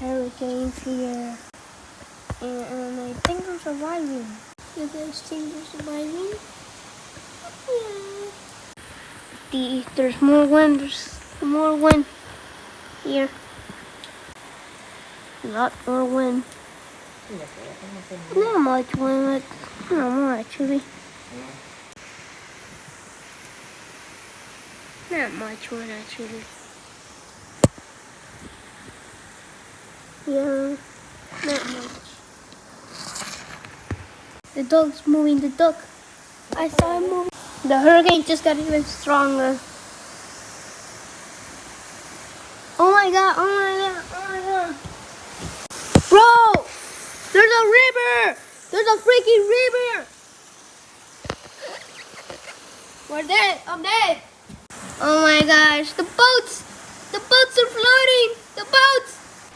hurricanes here. And I think I'm surviving. You guys think you're surviving? Yeah. There's more wind. There's more wind here. A lot more wind. Not much wind, but not more actually. Not much wind actually. Yeah, not much. The dog's moving. The dog. I saw him moving. The hurricane just got even stronger. Oh my god! Oh my god! Oh my god! Bro! There's a river! There's a freaking river! We're dead! I'm dead! Oh my gosh! The boats! The boats are floating! The boats!